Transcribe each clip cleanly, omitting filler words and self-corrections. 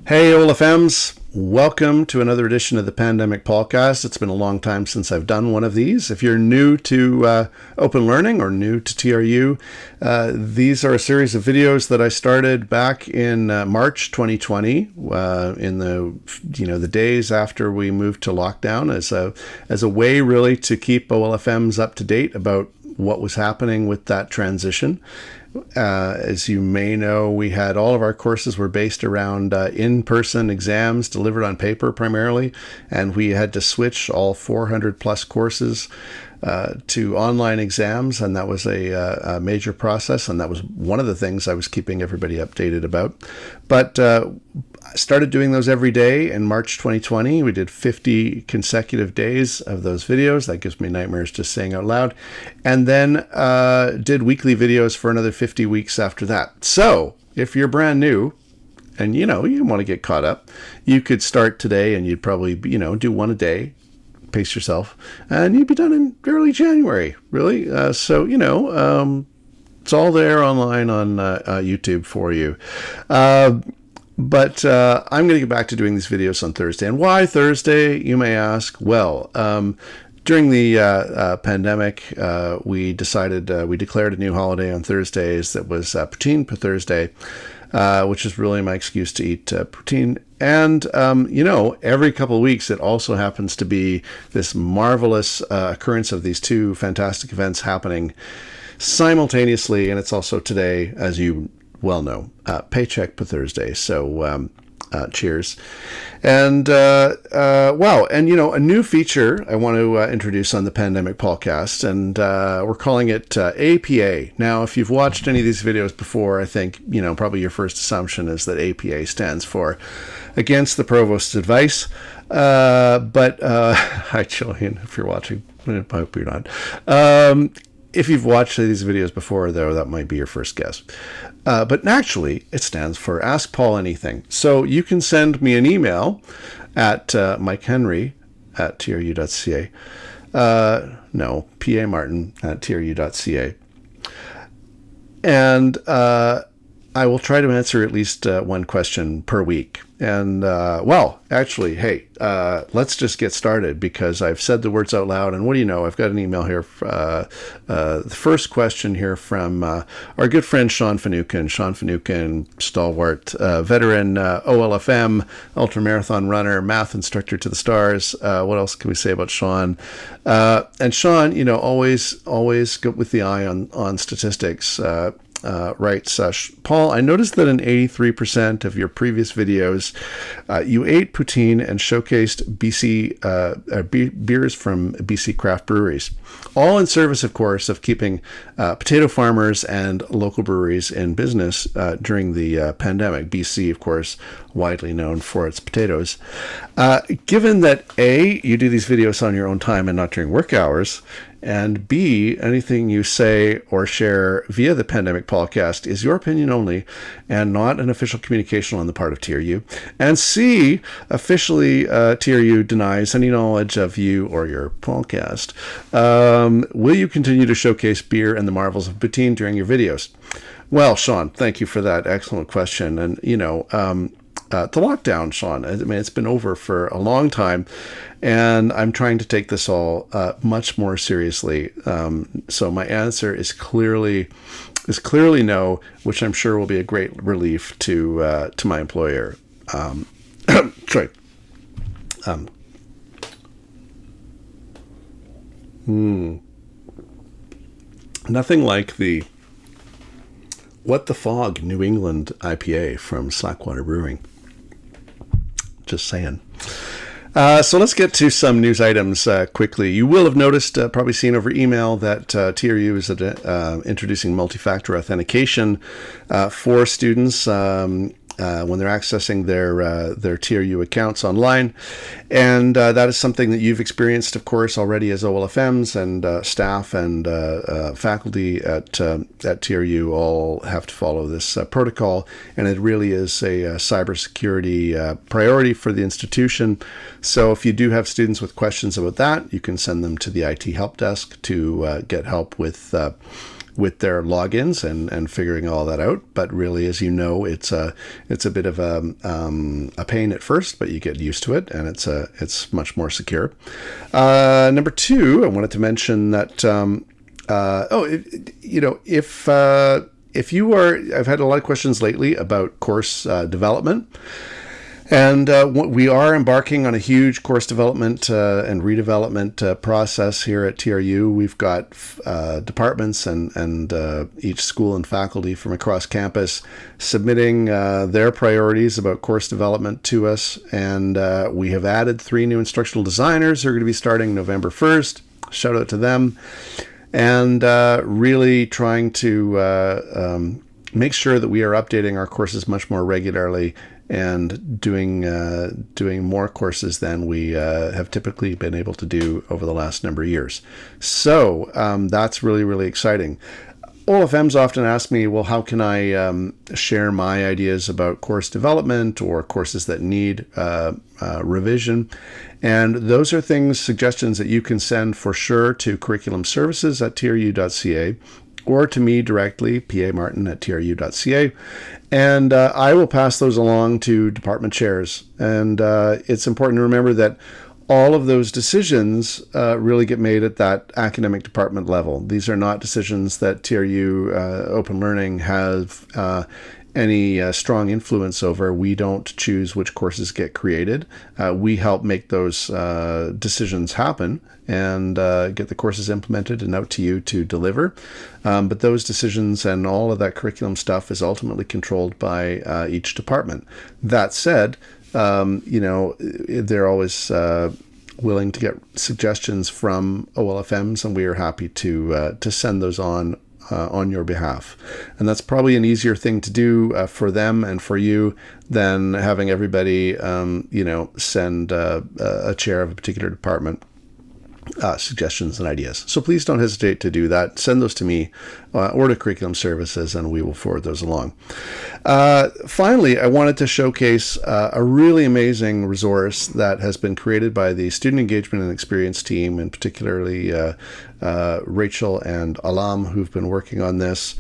Hey, OLFMs. Welcome to another edition of the Pandemic Paulcast. It's been a long time since I've done one of these. If you're new to Open Learning or new to TRU, these are a series of videos that I started back in March 2020, in the days after we moved to lockdown, as a way really to keep OLFMs up to date about what was happening with that transition. As you may know, we had all of our courses were based around in-person exams delivered on paper primarily, and we had to switch all 400 plus courses to online exams, and that was a major process, and that was one of the things I was keeping everybody updated about. But I started doing those every day in March 2020. We did 50 consecutive days of those videos. That gives me nightmares just saying out loud. And then did weekly videos for another 50 weeks after that. So if you're brand new and you want to get caught up, you could start today and you'd probably do one a day. Pace yourself, and you'd be done in early January, really. It's all there online on YouTube for you. But I'm going to get back to doing these videos on Thursday. And why Thursday, you may ask? Well, during the pandemic, we declared a new holiday on Thursdays that was Poutine PThursday, which is really my excuse to eat poutine. And, every couple of weeks, it also happens to be this marvelous occurrence of these two fantastic events happening simultaneously. And it's also today, as you well know, Paycheck PThursday. So cheers. And a new feature I want to introduce on the Pandemic Paulcast, and we're calling it APA. Now, if you've watched any of these videos before, I think probably your first assumption is that APA stands for Against the Provost's Advice. But hi, Jillian, if you're watching. I hope you're not. If you've watched these videos before, though, that might be your first guess. But actually, it stands for Ask Paul Anything. So you can send me an email at mikehenry@tru.ca. pamartin@tru.ca. And I will try to answer at least one question per week. And, actually, hey, let's just get started because I've said the words out loud. And what do you know? I've got an email here. The first question here from our good friend Seán Finucane. Seán Finucane, stalwart, veteran, OLFM, ultramarathon runner, math instructor to the stars. What else can we say about Seán? And Seán, always go with the eye on statistics. Writes, Paul, I noticed that in 83% of your previous videos, you ate poutine and showcased beers from BC craft breweries, all in service, of course, of keeping potato farmers and local breweries in business during the pandemic. BC, of course, widely known for its potatoes. Given that A, you do these videos on your own time and not during work hours, and B, anything you say or share via the Pandemic Podcast is your opinion only and not an official communication on the part of TRU. And C, officially TRU denies any knowledge of you or your podcast. Will you continue to showcase beer and the marvels of poutine during your videos? Well, Seán, thank you for that excellent question. And, the lockdown, Seán, I mean, it's been over for a long time, and I'm trying to take this all much more seriously. So my answer is clearly no, which I'm sure will be a great relief to my employer. Sorry. Nothing like the What the Fog New England IPA from Slackwater Brewing. Just saying. So let's get to some news items quickly. You will have noticed, probably seen over email, that TRU is introducing multi-factor authentication for students when they're accessing their TRU accounts online. And that is something that you've experienced, of course, already as OLFMs, and staff and faculty at TRU all have to follow this protocol. And it really is a cybersecurity priority for the institution. So if you do have students with questions about that, you can send them to the IT help desk to get help with with their logins and figuring all that out. But really, as you know, it's a bit of a pain at first, but you get used to it, and it's much more secure. Number two, I wanted to mention that if you are, I've had a lot of questions lately about course development. And we are embarking on a huge course development and redevelopment process here at TRU. We've got departments and each school and faculty from across campus submitting their priorities about course development to us. And we have added 3 new instructional designers who are going to be starting November 1st. Shout out to them. And really trying to make sure that we are updating our courses much more regularly and doing more courses than we have typically been able to do over the last number of years. So that's really, really exciting. OLFM's often asked me, well, how can I share my ideas about course development or courses that need revision? And those are suggestions that you can send for sure to curriculumservices@tru.ca or to me directly, pamartin@tru.ca. And I will pass those along to department chairs. And it's important to remember that all of those decisions really get made at that academic department level. These are not decisions that TRU Open Learning have any strong influence over. We don't choose which courses get created. We help make those decisions happen and get the courses implemented and out to you to deliver. But those decisions and all of that curriculum stuff is ultimately controlled by each department. That said, they're always willing to get suggestions from OLFMs, and we are happy to send those on your behalf. And that's probably an easier thing to do for them and for you than having everybody, send a chair of a particular department suggestions and ideas. So please don't hesitate to do that. Send those to me or to Curriculum Services, and we will forward those along. Finally, I wanted to showcase a really amazing resource that has been created by the Student Engagement and Experience team, and particularly Rachel and Alam, who've been working on this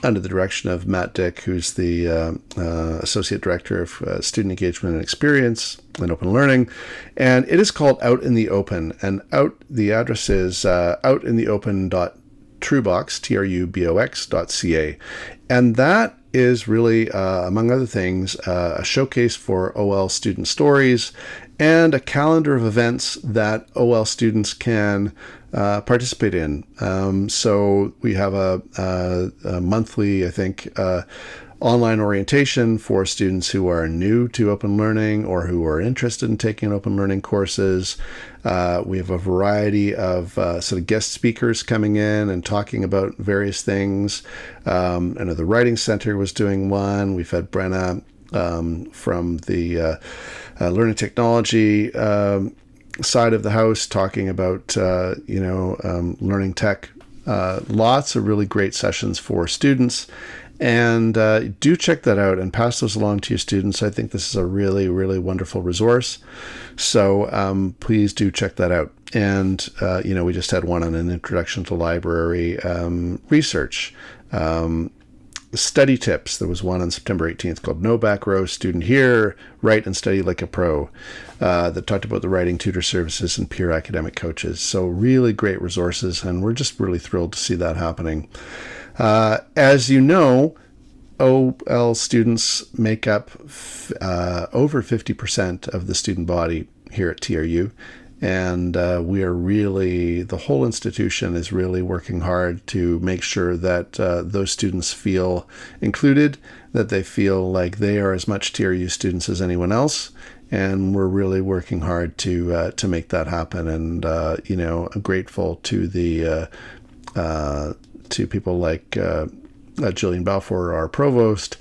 under the direction of Matt Dick, who's the Associate Director of Student Engagement and Experience in Open Learning. And it is called Out in the Open. And the address is outintheopen.trubox.ca. And that is really, among other things, a showcase for OL student stories and a calendar of events that OL students can participate in. So we have a monthly, I think, online orientation for students who are new to open learning or who are interested in taking open learning courses. We have a variety of sort of guest speakers coming in and talking about various things. I know the Writing Center was doing one. We've had Brenna from the Learning Technology side of the house talking about, learning tech. Lots of really great sessions for students. And do check that out and pass those along to your students. I think this is a really, really wonderful resource. So please do check that out. And, we just had one on an introduction to library research. Study tips. There was one on September 18th called No Back Row, Student Here, Write and Study Like a Pro, that talked about the writing tutor services and peer academic coaches. So really great resources, and we're just really thrilled to see that happening. As you know, OL students make up over 50% of the student body here at TRU. And we are really, the whole institution is really working hard to make sure that those students feel included, that they feel like they are as much TRU students as anyone else. And we're really working hard to make that happen. And, I'm grateful to the to people like Jillian Balfour, our provost,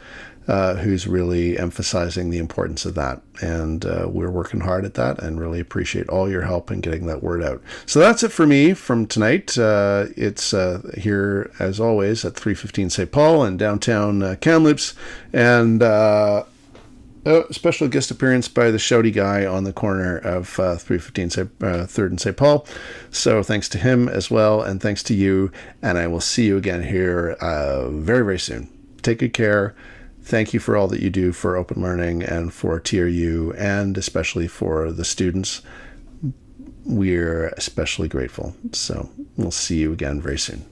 who's really emphasizing the importance of that. And we're working hard at that and really appreciate all your help in getting that word out. So that's it for me from tonight. It's here, as always, at 315 St. Paul in downtown Kamloops. And special guest appearance by the shouty guy on the corner of 315 3rd and St. Paul. So thanks to him as well, and thanks to you. And I will see you again here very, very soon. Take good care. Thank you for all that you do for open learning and for TRU, and especially for the students. We're especially grateful. So we'll see you again very soon.